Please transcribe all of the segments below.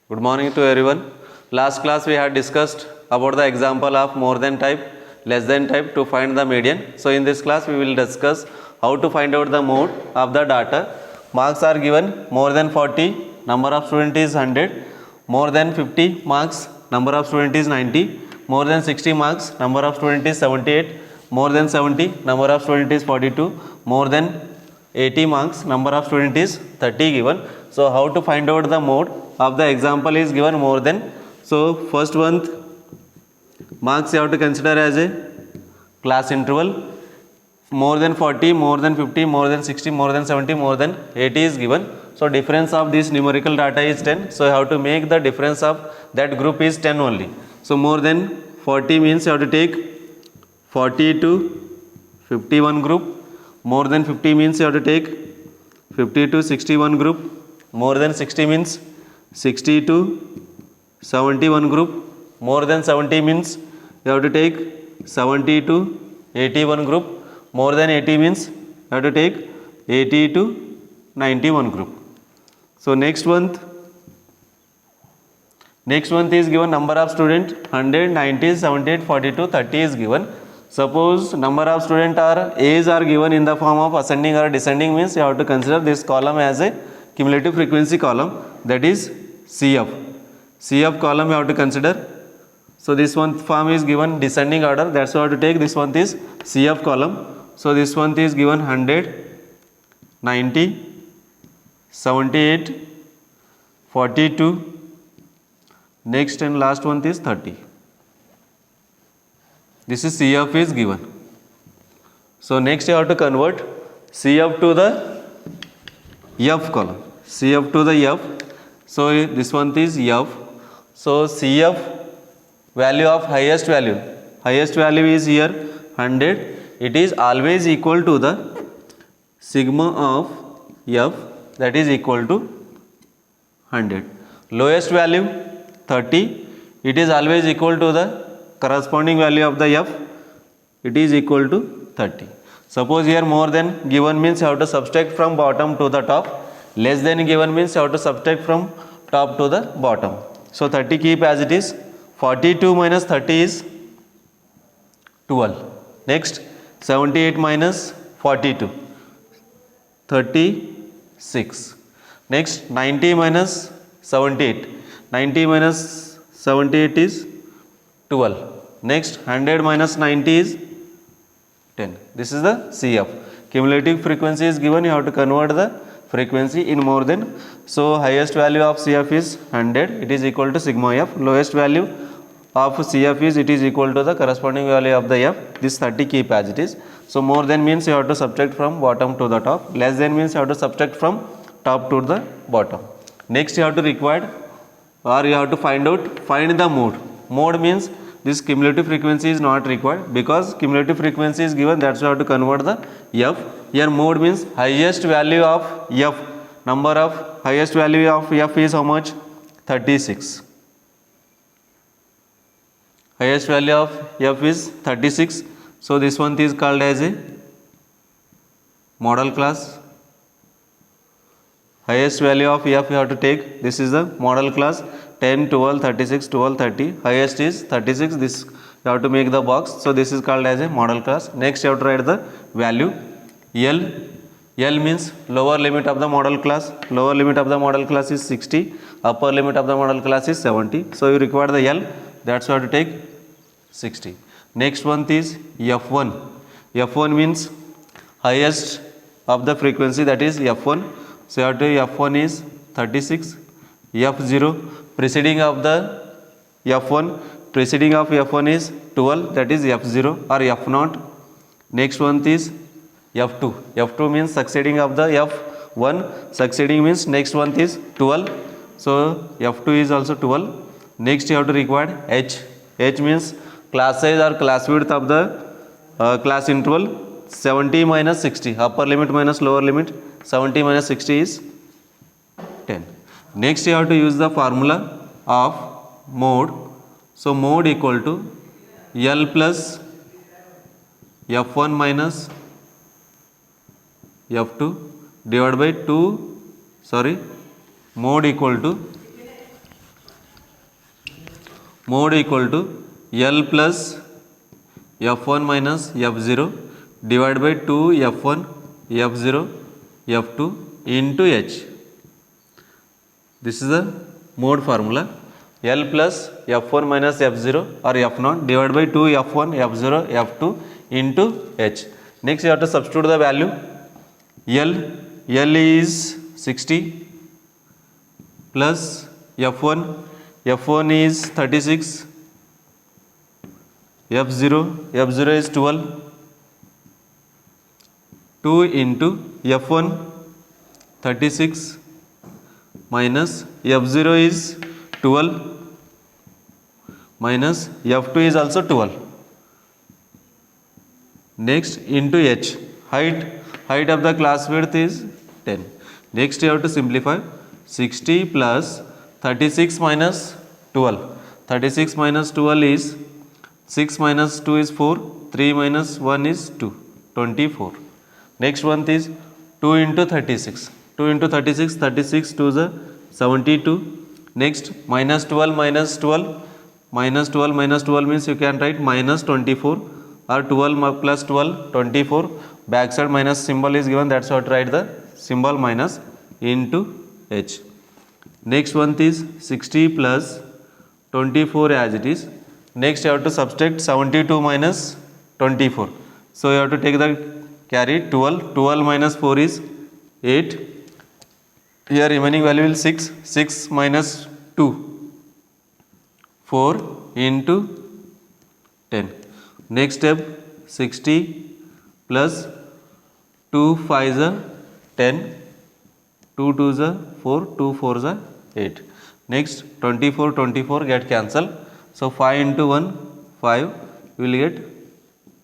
Good morning to everyone. Last class we had discussed about the example of more than type, less than type to find the median. So in this class we will discuss how to find out the mode of the data. Marks are given more than 40, number of student is 100, more than 50 marks, number of student is 90, more than 60 marks, number of student is 78, more than 70, number of student is 42, more than 80 marks, number of student is 30 given. So how to find out the mode of the example is given more than. So first one, marks you have to consider as a class interval. More than 40, more than 50, more than 60, more than 70, more than 80 is given. So difference of this numerical data is 10. So you have to make the difference of that group is 10 only. So more than 40 means you have to take 40 to 51 group. More than 50 means you have to take 50 to 61 group. More than 60 means 60 to 71 group. More than 70 means you have to take 70 to 81 group. More than 80 means you have to take 80 to 91 group. So next one is given number of student 100, 90, 78, 42, 30 is given. Suppose number of student are A's are given in the form of ascending or descending means you have to consider this column as a cumulative frequency column, that is CF. CF column you have to consider. So this one form is given descending order, that's why you have to take this one is CF column. So this one is given 100, 90, 78, 42, next and last one is 30. This is CF is given. So next you have to convert CF to the F column. CF to the F. So this one is F. So CF value of highest value. Highest value is here 100. It is always equal to the sigma of F, that is equal to 100. Lowest value 30. It is always equal to the corresponding value of the F, it is equal to 30. Suppose here more than given means you have to subtract from bottom to the top, less than given means you have to subtract from top to the bottom. So 30 keep as it is, 42 minus 30 is 12. Next 78 minus 42, 36. Next 90 minus 78, 90 minus 78 is 12. Next 100 minus 90 is 10. This is the CF. Cumulative frequency is given, you have to convert the frequency in more than. So highest value of CF is 100, it is equal to sigma F. Lowest value of CF is it is equal to the corresponding value of the F. This 30 keep as it is. So more than means you have to subtract from bottom to the top, less than means you have to subtract from top to the bottom. Next you have to required or you have to find the mode. Mode means this cumulative frequency is not required because cumulative frequency is given, that's why you have to convert the F. Here mode means highest value of F. Number of highest value of F is how much? 36. Highest value of F is 36. So this one is called as a model class. Highest value of F you have to take, this is the model class. 10, 12, 36, 12, 30. Highest is 36. This you have to make the box. So this is called as a model class. Next you have to write the value L. L means lower limit of the model class. Lower limit of the model class is 60. Upper limit of the model class is 70. So you require the L. That's why you have to take 60. Next one is F1. F1 means highest of the frequency, that is F1. So you have to F1 is 36. F0 preceding of the F1, preceding of F1 is 12, that is F0 or F0. Next one is F2. F2 means succeeding of the F1, succeeding means next one is 12. So F2 is also 12. Next you have to require H. H means class size or class width of the class interval. 70 minus 60, upper limit minus lower limit, 70 minus 60 is 10. Next you have to use the formula of mode. So mode equal to L plus F1 minus F2 divided by 2, mode equal to mode equal to L plus F1 minus F0 divided by 2 F1 F0 F2 into H. This is the mode formula. L plus F1 minus F0 or F0 divided by 2 F1 F0 F2 into H. Next you have to substitute the value. L is 60 plus F1 is 36, F0 is 12, 2 into F1 36 minus F0 is 12 minus F2 is also 12. Next into H. Height of the class width is 10. Next you have to simplify. 60 plus 36 minus 12. 36 minus 12 is 6 minus 2 is 4. 3 minus 1 is 2. 24. Next one is 2 into 36. 2 into 36. 36 to the 72. Next minus 12 minus 12. Minus 12 minus 12 means you can write minus 24 or 12 plus 12 24. Backside minus symbol is given, that's how to write the symbol minus into H. Next one is 60 plus 24 as it is. Next you have to subtract 72 minus 24. So you have to take the carry 12. 12 minus 4 is 8. Here remaining value will 6. 6 minus 2. 4 into 10. Next step 60 plus 2 5 is 10, 2 2 is 4, 2 4 is 8. Next 24 get cancelled. So 5 into 1 5, you will get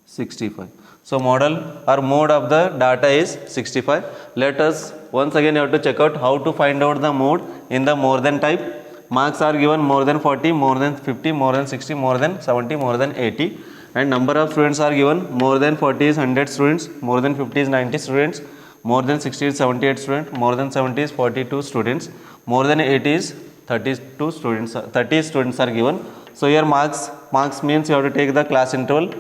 65. So model or mode of the data is 65. Let us once again you have to check out how to find out the mode in the more than type. Marks are given more than 40, more than 50, more than 60, more than 70, more than 80. And number of students are given. More than 40 is 100 students, more than 50 is 90 students, more than 60 is 78 students, more than 70 is 42 students, more than 80 is 32 students, 30 students are given. So here marks means you have to take the class interval.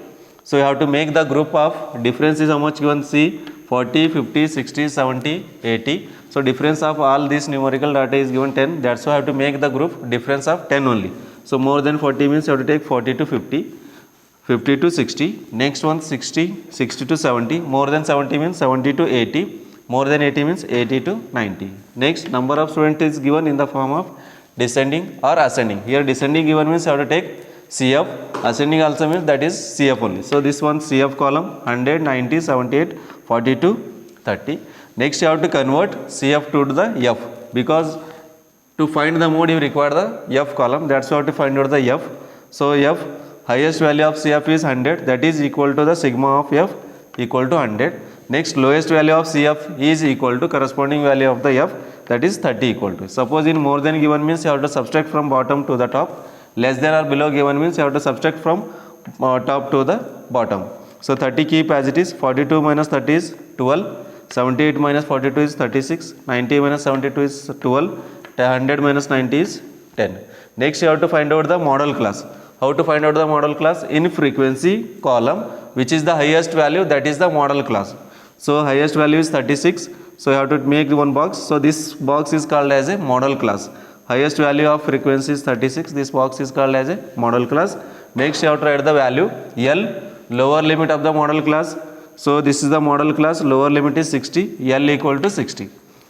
So you have to make the group of difference is how much given, see 40, 50, 60, 70, 80. So difference of all this numerical data is given 10. That's why I have to make the group difference of 10 only. So more than 40 means you have to take 40 to 50, 50 to 60. Next one 60, 60 to 70. More than 70 means 70 to 80. More than 80 means 80 to 90. Next number of students is given in the form of descending or ascending. Here descending given means you have to take CF. Ascending also means that is CF only. So this one CF column 100, 90, 78, 42, 30. Next you have to convert CF to the F, because to find the mode you require the F column. That's how to find out the F. So F, highest value of CF is 100, that is equal to the sigma of F equal to 100. Next lowest value of CF is equal to corresponding value of the F, that is 30 equal to. Suppose in more than given means you have to subtract from bottom to the top. Less than or below given means you have to subtract from top to the bottom. So 30 keep as it is. 42 minus 30 is 12. 78 minus 42 is 36. 90 minus 72 is 12. 100 minus 90 is 10. Next you have to find out the model class. How to find out the model class? In frequency column, which is the highest value, that is the model class. So highest value is 36. So you have to make one box. So this box is called as a model class. Highest value of frequency is 36. This box is called as a model class. Next you have to write the value L, lower limit of the model class. So this is the model class, lower limit is 60, L equal to 60.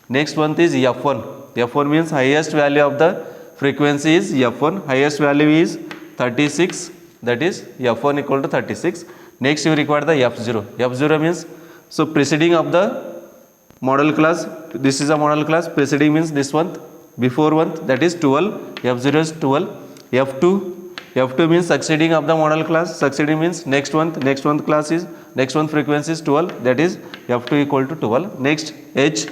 Next one is F1. F1 means highest value of the frequency is F1. Highest value is 36, that is F1 equal to 36. Next you require the F0. F0 means, so preceding of the model class, this is a model class, preceding means this one, before one, that is 12, F0 is 12. F2 means succeeding of the model class, succeeding means next one class is, next one frequency is 12, that is F2 equal to 12. Next H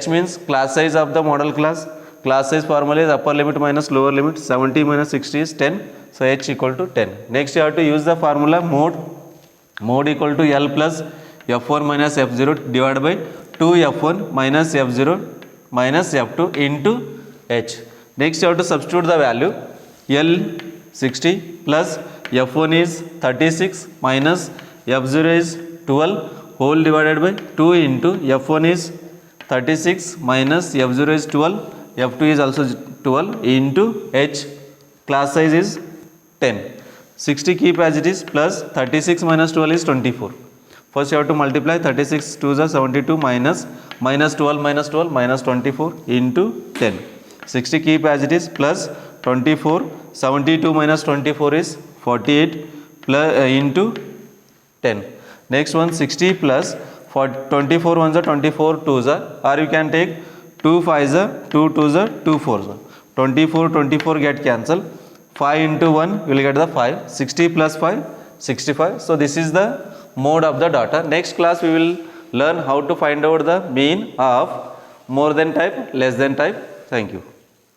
means class size of the model class. Class size formula is upper limit minus lower limit, 70 minus 60 is 10, so H equal to 10. Next you have to use the formula mode equal to L plus F1 minus F0 divided by 2F1 minus F0 minus F2 into H. Next you have to substitute the value 60 plus f1 is 36 minus f0 is 12 whole divided by 2 into f1 is 36 minus f0 is 12, f2 is also 12 into h, class size is 10. 60 keep as it is plus 36 minus 12 is 24. First you have to multiply 36 2s are 72 minus 12 minus 12 minus 24 into 10. 60 keep as it is plus 24, 72 minus 24 is 48 plus into 10. Next one 60 plus 24 ones are 24 2s are, or you can take 2 5s are 2 2s are 2 4s are. 24 get cancelled. 5 into 1 you will get the 5. 60 plus 5 65. So this is the mode of the data. Next class we will learn how to find out the mean of more than type, less than type. Thank you.